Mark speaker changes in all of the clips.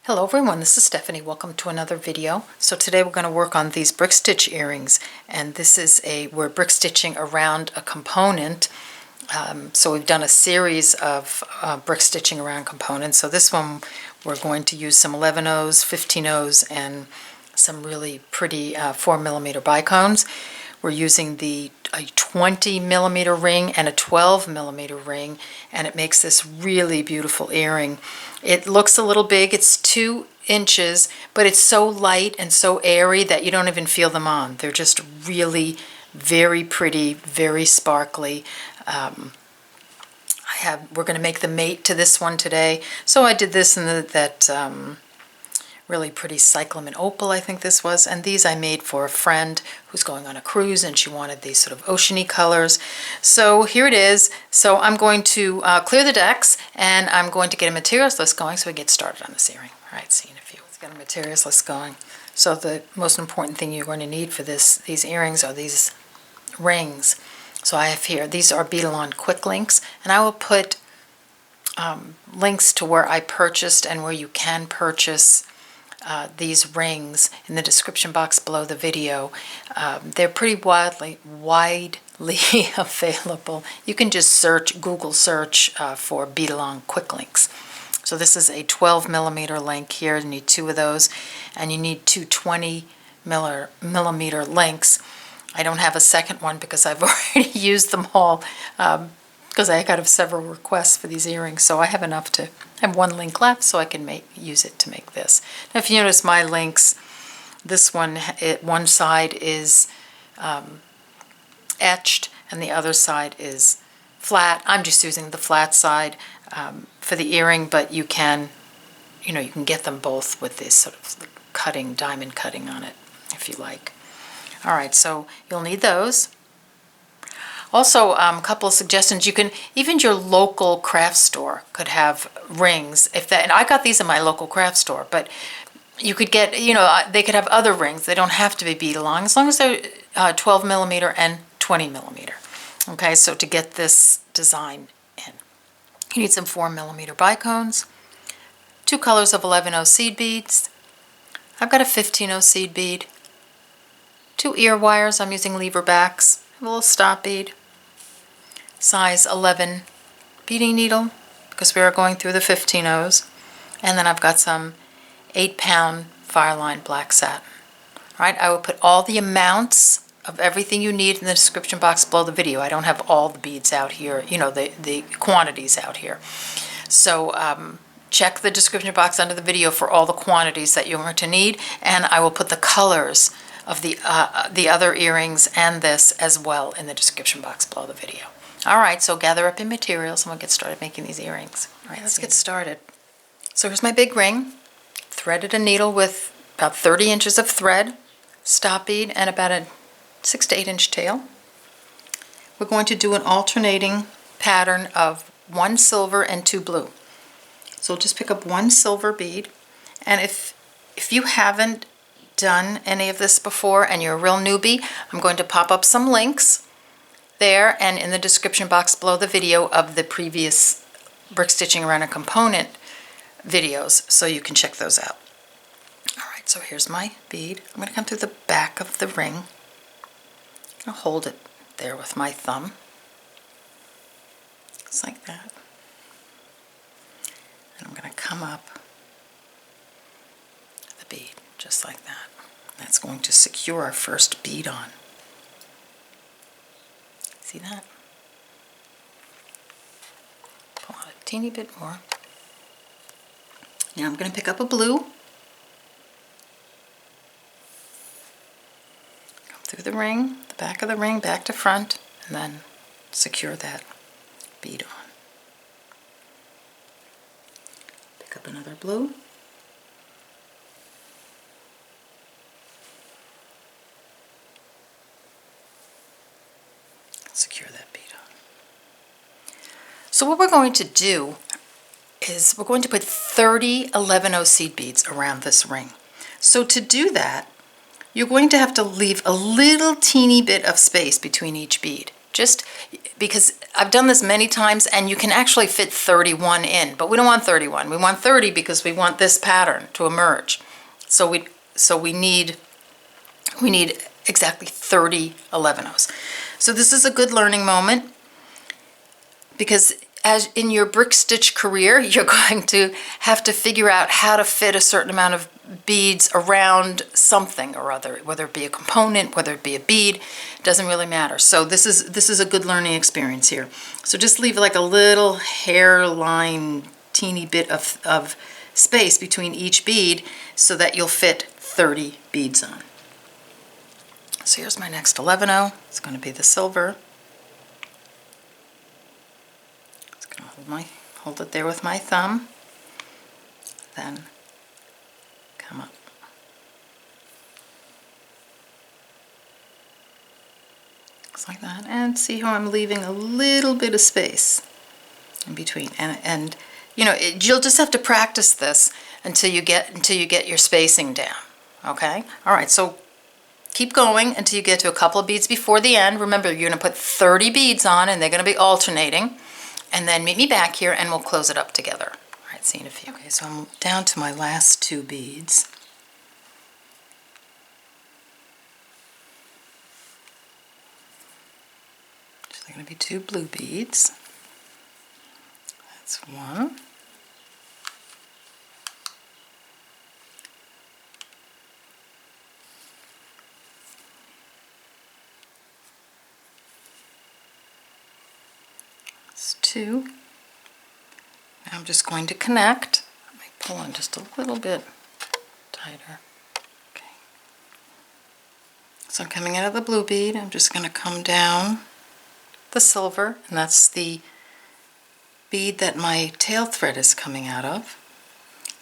Speaker 1: Hello everyone, this is Stephanie. Welcome to another video. So today we're going to work on these brick stitch earrings, and this is we're brick stitching around a component. So we've done a series of brick stitching around components. So this one we're going to use some 11/0s, 15/0s, and some really pretty 4mm bicones. We're using a 20mm ring and a 12mm ring, and it makes this really beautiful earring. It looks a little big, it's 2 inches, but it's so light and so airy that you don't even feel them on. They're just really very pretty, very sparkly. We're going to make the mate to this one today. So I did this in that really pretty Cyclamen Opal, I think this was, and these I made for a friend who's going on a cruise and she wanted these sort of oceany colors. So here it is. So I'm going to clear the decks and I'm going to get a materials list going so we get started on this earring. All right, see you in a few. Let's get a materials list going. So the most important thing you're going to need for these earrings are these rings. So I have here, these are Beadalon Quick Links, and I will put links to where I purchased and where you can purchase these rings in the description box below the video. They're pretty widely available. You can just Google search for Beadalon Quick Links. So this is a 12mm link here. You need 2 of those, and you need 2 20mm links. I don't have a second one because I've already used them all, because I got several requests for these earrings, so I have enough to have 1 link left so I can use it to make this. Now if you notice my links, this one, one side is etched and the other side is flat. I'm just using the flat side for the earring, but you can get them both with this sort of cutting, diamond cutting on it if you like. All right, so you'll need those. Also, a couple of suggestions. You can, even your local craft store could have rings. And I got these in my local craft store, but you could get, they could have other rings. They don't have to be Beadalon, as long as they're 12mm and 20mm. Okay, so to get this design in, you need some 4mm bicones, 2 colors of 11/0 seed beads. I've got a 15/0 seed bead, 2 ear wires. I'm using Leverbacks, a little stop bead, size 11 beading needle because we are going through the 15/0s, and then I've got some 8-pound Fireline black satin. All right, I will put all the amounts of everything you need in the description box below the video. I don't have all the beads out here, the quantities out here. So check the description box under the video for all the quantities that you're going to need, and I will put the colors of the other earrings and this as well in the description box below the video. All right, so gather up your materials and we'll get started making these earrings. All right, let's get started. So here's my big ring. Threaded a needle with about 30 inches of thread, stop bead, and about a 6 to 8 inch tail. We're going to do an alternating pattern of 1 silver and 2 blue. So we'll just pick up 1 silver bead, and if you haven't done any of this before and you're a real newbie, I'm going to pop up some links there and in the description box below the video of the previous brick stitching around a component videos, so you can check those out. All right, so here's my bead. I'm going to come through the back of the ring. I'll hold it there with my thumb, just like that. And I'm going to come up the bead just like that. That's going to secure our first bead on. See that? Pull out a teeny bit more. Now I'm going to pick up a blue. Come through the ring, the back of the ring, back to front, and then secure that bead on. Pick up another blue. Secure that bead on. So what we're going to do is we're going to put 30 11/0 seed beads around this ring. So to do that, you're going to have to leave a little teeny bit of space between each bead, just because I've done this many times, and you can actually fit 31 in, but we don't want 31. We want 30 because we want this pattern to emerge. So we need exactly 30 11-ohs. So this is a good learning moment, because as in your brick stitch career, you're going to have to figure out how to fit a certain amount of beads around something or other, whether it be a component, whether it be a bead, it doesn't really matter. So this is a good learning experience here. So just leave like a little hairline, teeny bit of space between each bead so that you'll fit 30 beads on. So here's my next 11-oh. It's going to be the silver. Just going to hold it there with my thumb. Then come up. Just like that. And see how I'm leaving a little bit of space in between. And you know, you'll just have to practice this until you get your spacing down. Okay? All right, so keep going until you get to a couple of beads before the end. Remember, you're going to put 30 beads on, and they're going to be alternating. And then meet me back here, and we'll close it up together. All right, see you in a few. Okay, so I'm down to my last 2 beads. So they're going to be 2 blue beads. That's 1. That's 2. Now I'm just going to connect. Let me pull in just a little bit tighter. Okay. So I'm coming out of the blue bead. I'm just going to come down the silver, and that's the bead that my tail thread is coming out of.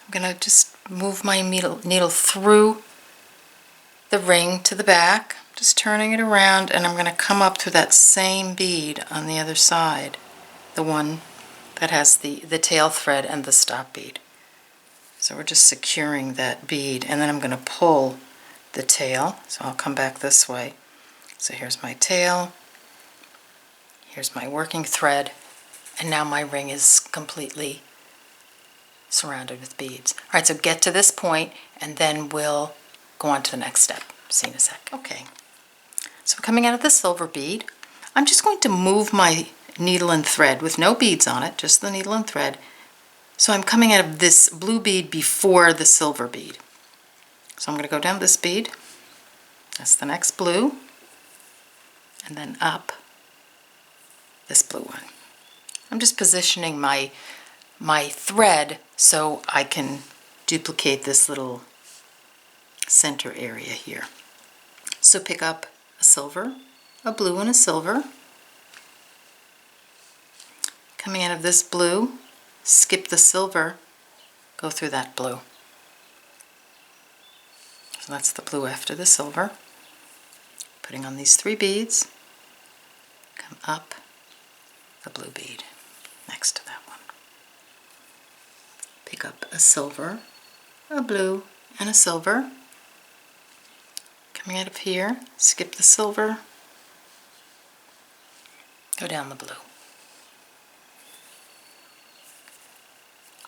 Speaker 1: I'm going to just move my needle through the ring to the back, just turning it around, and I'm going to come up through that same bead on the other side, the one that has the tail thread and the stop bead. So we're just securing that bead, and then I'm going to pull the tail. So I'll come back this way. So here's my tail, here's my working thread, and now my ring is completely surrounded with beads. All right, so get to this point, and then we'll go on to the next step. See you in a sec. Okay, so coming out of the silver bead, I'm just going to move my needle and thread with no beads on it, just the needle and thread. So I'm coming out of this blue bead before the silver bead. So I'm going to go down this bead, that's the next blue, and then up this blue one. I'm just positioning my thread so I can duplicate this little center area here. So pick up a silver, a blue, and a silver. Coming out of this blue, skip the silver, go through that blue. So that's the blue after the silver. Putting on these 3 beads, come up the blue bead next to that one. Pick up a silver, a blue, and a silver. Coming out of here, skip the silver, go down the blue.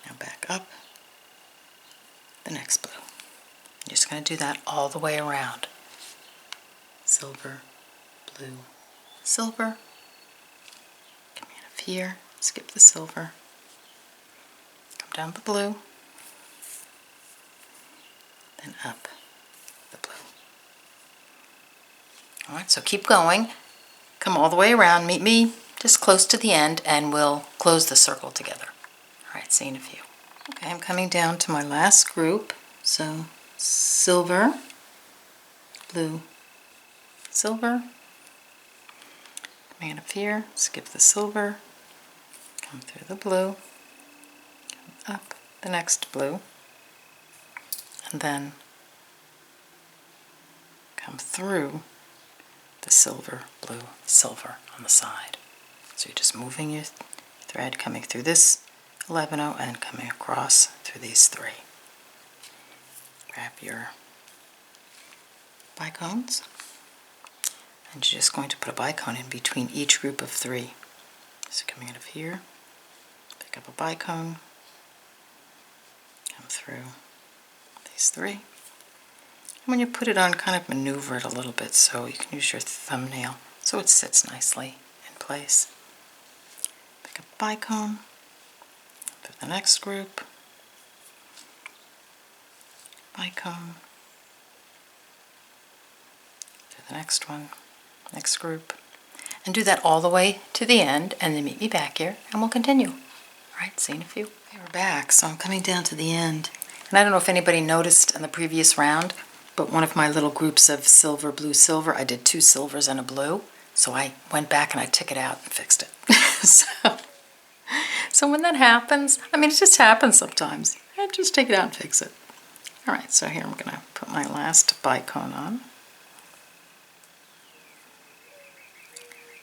Speaker 1: Now back up the next blue. You're just going to do that all the way around. Silver, blue, silver. Coming out of here, skip the silver, come down the blue, then up the blue. Alright, so keep going. Come all the way around, meet me just close to the end, and we'll close the circle together. Alright, see you in a few. Okay, I'm coming down to my last group. So silver, blue, silver. Coming out of here, skip the silver, come through the blue, come up the next blue, and then come through the silver, blue, silver on the side. So you're just moving your thread, coming through this 11-oh and coming across through these 3. Grab your bicones And you're just going to put a bicone in between each group of 3. So coming out of here, pick up a bicone, come through these 3. And when you put it on, kind of maneuver it a little bit so you can use your thumbnail so it sits nicely in place. Pick up a bicone, through the next group, bicone, through the next one, next group, and do that all the way to the end, and then meet me back here and we'll continue. All right, see you in a few. Okay, we're back, so I'm coming down to the end. And I don't know if anybody noticed in the previous round, but one of my little groups of silver, blue, silver, I did 2 silvers and a blue, so I went back and I took it out and fixed it. So when that happens, I mean, it just happens sometimes. I just take it out and fix it. All right, so here I'm going to put my last bicone on.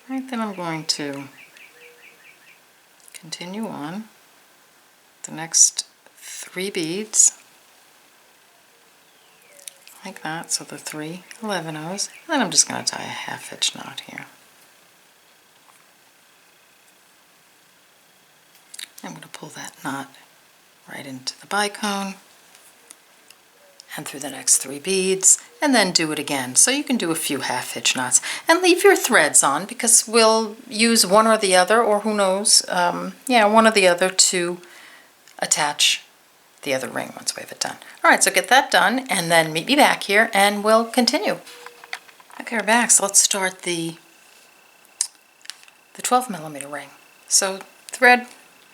Speaker 1: All right, then I'm going to continue on the next 3 beads like that, so the 3 11-ohs, and then I'm just going to tie a half-hitch knot here. I'm going to pull that knot right into the bicone and through the next 3 beads, and then do it again. So you can do a few half-hitch knots and leave your threads on, because we'll use one or the other, or who knows, yeah, one or the other to attach the other ring once we have it done. All right, so get that done and then meet me back here and we'll continue. Okay, we're back, so let's start the 12mm ring. So thread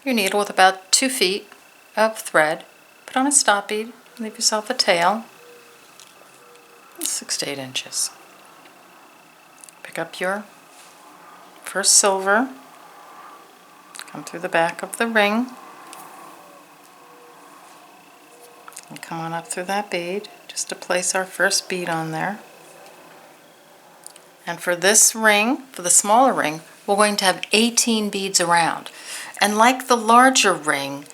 Speaker 1: your needle with about 2 feet of thread, put on a stop bead, leave yourself a tail, 6 to 8 inches. Pick up your first silver, come through the back of the ring, and come on up through that bead just to place our first bead on there. And for this ring, for the smaller ring, we're going to have 18 beads around. And like the larger ring,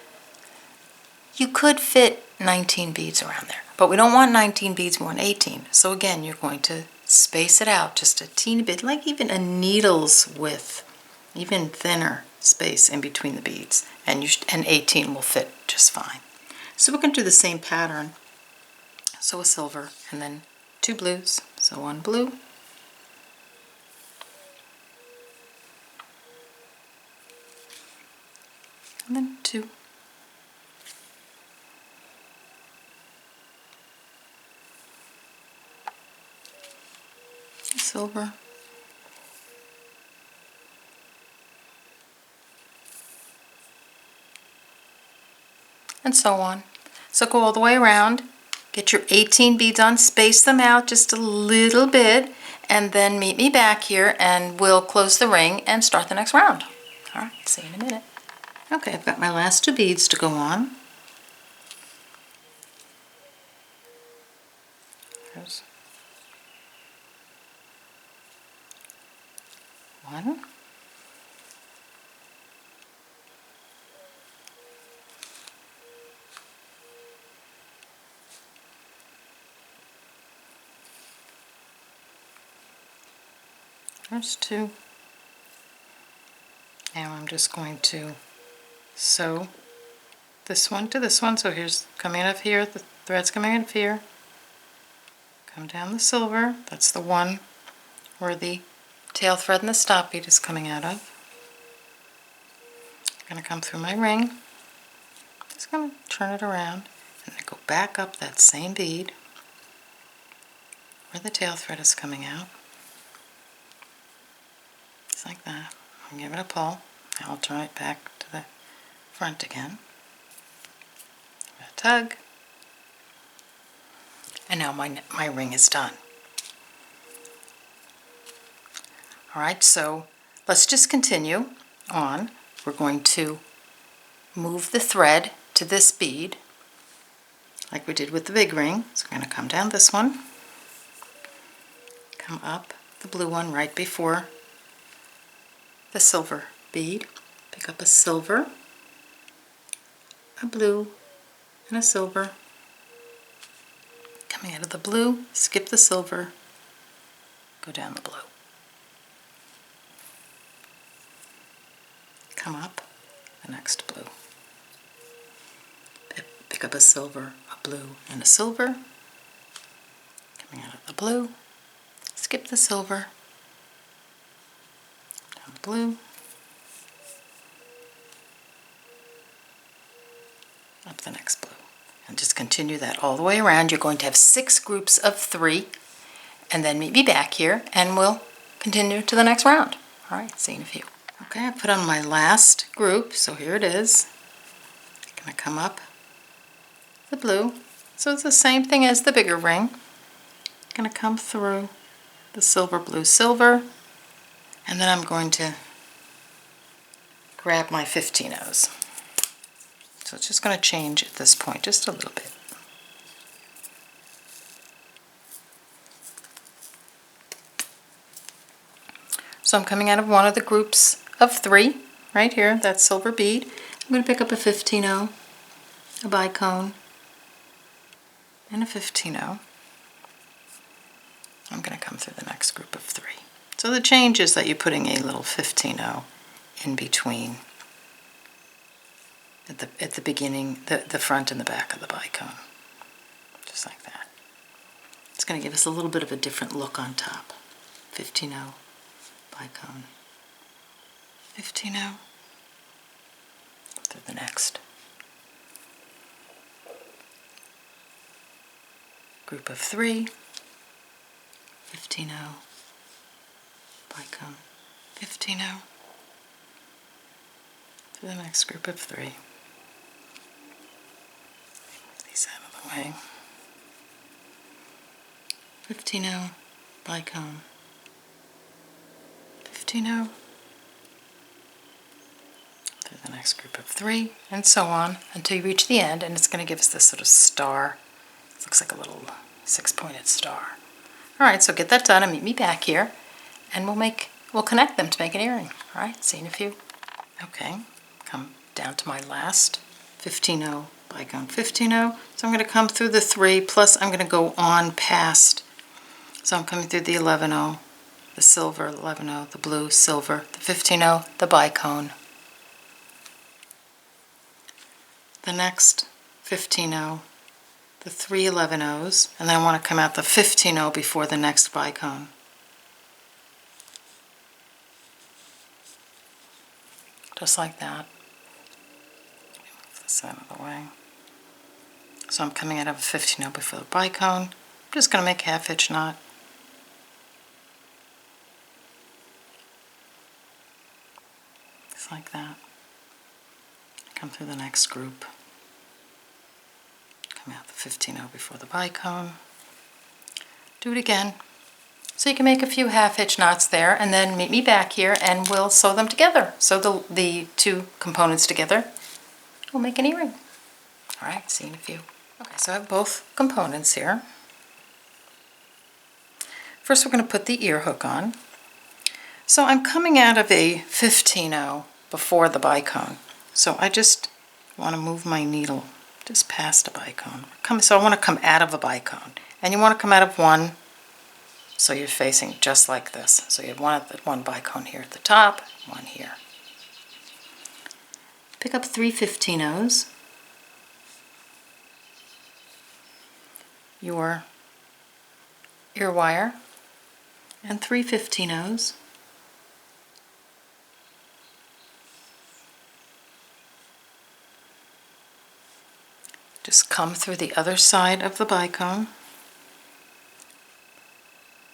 Speaker 1: you could fit 19 beads around there. But we don't want 19 beads, we want 18. So again, you're going to space it out just a teeny bit, like even a needle's width, even thinner space in between the beads. And 18 will fit just fine. So we're going to do the same pattern. So a silver and then 2 blues. So 1 blue, and then 2. Silver. And so on. So go all the way around, get your 18 beads on, space them out just a little bit, and then meet me back here and we'll close the ring and start the next round. All right, see you in a minute. Okay, I've got my last 2 beads to go on. There's 1. There's 2. Now I'm just going to sew this one to this one. So here's coming out of here, the thread's coming out of here. Come down the silver, that's the one where the tail thread and the stop bead is coming out of. I'm going to come through my ring, just going to turn it around, and then go back up that same bead where the tail thread is coming out. Just like that. And give it a pull. Now I'll turn it back to the front again. Give it a tug. And now my ring is done. Alright, so let's just continue on. We're going to move the thread to this bead like we did with the big ring. So we're going to come down this one, come up the blue one right before the silver bead, pick up a silver, a blue, and a silver. Coming out of the blue, skip the silver, go down the blue. come up, the next blue. Pick up a silver, a blue, and a silver. Coming out of the blue, skip the silver, down the blue, up the next blue. And just continue that all the way around. You're going to have 6 groups of 3, and then meet me back here, and we'll continue to the next round. All right, see you in a few. Okay, I put on my last group, so here it is. I'm going to come up the blue. So it's the same thing as the bigger ring. I'm going to come through the silver, blue, silver, and then I'm going to grab my 15-0s. So it's just going to change at this point just a little bit. So I'm coming out of one of the groups of 3 right here, that's silver bead. I'm going to pick up a 15-0, a bicone, and a 15-0. I'm going to come through the next group of 3. So the change is that you're putting a little 15-0 in between at the beginning, the front and the back of the bicone, just like that. It's going to give us a little bit of a different look on top. 15-0, bicone, 15-0, through the next group of 3, 15-0, bicone, 15-0, through the next group of 3. These out of the way. 15-0, bicone, 15-0, through the next group of 3, and so on until you reach the end, and it's going to give us this sort of star. It looks like a little 6-pointed star. All right, so get that done and meet me back here, and we'll connect them to make an earring. All right, see you in a few. Okay, come down to my last 15-0, bicone, 15-0. So I'm going to come through the 3, plus I'm going to go on past. So I'm coming through the 11-0, the silver 11-0, the blue, silver, the 15-0, the bicone. The next 15-0, the 3 11-0s, and then I want to come out the 15-0 before the next bicone. Just like that. Move this out of the way. So I'm coming out of a 15-0 before the bicone. I'm just going to make a half-hitch knot. Just like that. Come through the next group. Come out the 15-0 before the bicone. Do it again. So you can make a few half-hitch knots there, and then meet me back here and we'll sew them together. Sew the 2 components together. We'll make an earring. All right, see you in a few. Okay, so I have both components here. First we're going to put the ear hook on. So I'm coming out of a 15-0 before the bicone. So I just want to move my needle just past a bicone. So I want to come out of a bicone. And you want to come out of one, so you're facing just like this. So you have one bicone here at the top, one here. Pick up 3 15-0s. Your ear wire and 3 15-0s. Just come through the other side of the bicone.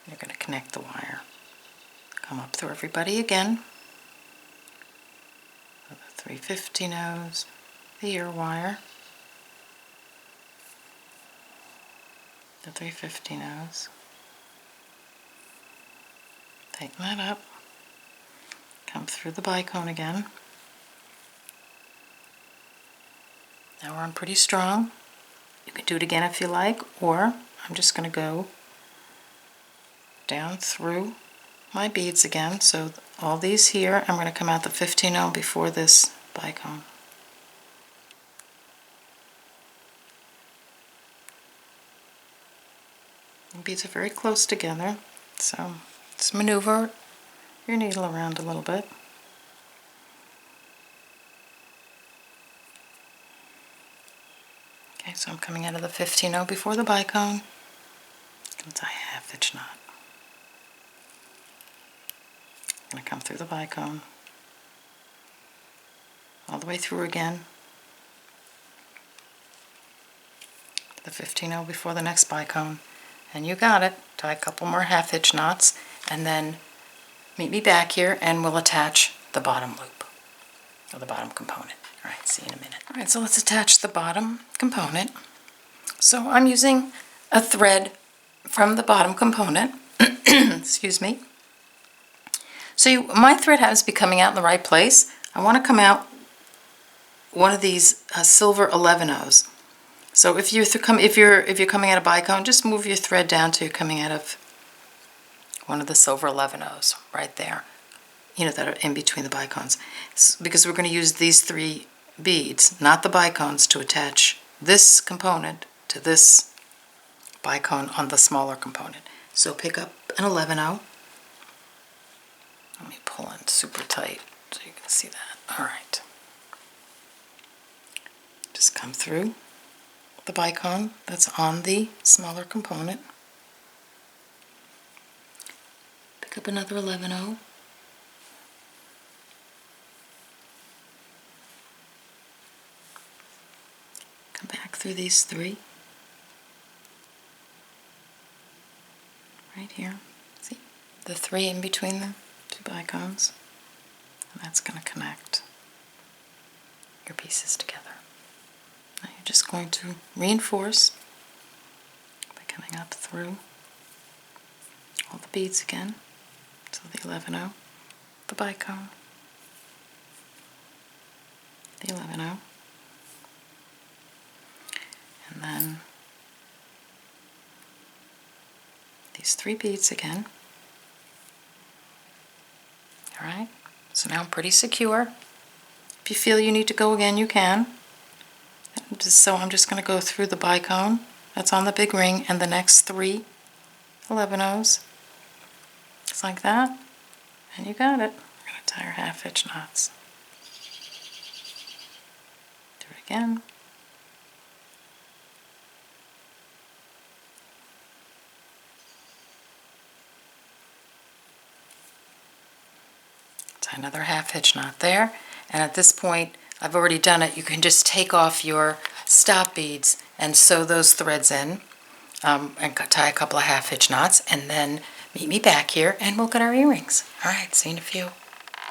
Speaker 1: You're going to connect the wire. Come up through everybody again. The 3 15-0s, the ear wire, the 3 15-0s. Tighten that up. Come through the bicone again. Now we're on pretty strong. You can do it again if you like, or I'm just going to go down through my beads again. So all these here, I'm going to come out the 15-0 before this bicone. The beads are very close together, so just maneuver your needle around a little bit. So I'm coming out of the 15-0 before the bicone. Gonna tie a half-hitch knot. Gonna come through the bicone, all the way through again. The 15-0 before the next bicone, and you got it. Tie a couple more half-hitch knots, and then meet me back here, and we'll attach the bottom loop, or the bottom component. All right, see you in a minute. All right, so let's attach the bottom component. So I'm using a thread from the bottom component. Excuse me. So my thread has to be coming out in the right place. I want to come out one of these silver 11-0s. So if you're coming out of bicone, just move your thread down till you're coming out of one of the silver 11-0s right there. You know, that are in between the bicones. Because we're going to use these 3 beads, not the bicones, to attach this component to this bicone on the smaller component. So pick up an 11-0. Let me pull in super tight so you can see that. All right. Just come through the bicone that's on the smaller component. Pick up another 11-0. Come back through these 3. Right here. See? The 3 in between the 2 bicones. And that's going to connect your pieces together. Now you're just going to reinforce by coming up through all the beads again. So the 11-0, the bicone, the 11-0, and then these 3 beads again. All right, so now I'm pretty secure. If you feel you need to go again, you can. So I'm just going to go through the bicone that's on the big ring and the next 3 11-0s. Just like that. And you got it. We're going to tie our half-hitch knots. Do it again. Tie another half-hitch knot there. And at this point, I've already done it. You can just take off your stop beads and sew those threads in and tie a couple of half-hitch knots, and then meet me back here and we'll get our earrings. All right, see you in a few.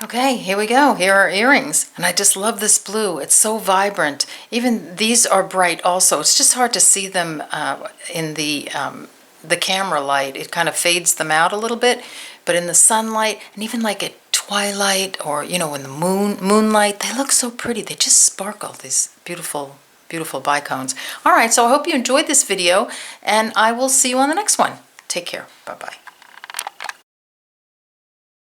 Speaker 1: Okay, here we go. Here are our earrings. And I just love this blue. It's so vibrant. Even these are bright also. It's just hard to see them in the camera light. It kind of fades them out a little bit, but in the sunlight and even like at twilight or, you know, in the moonlight, they look so pretty. They just sparkle, these beautiful, beautiful bicones. All right, so I hope you enjoyed this video, and I will see you on the next one. Take care. Bye-bye.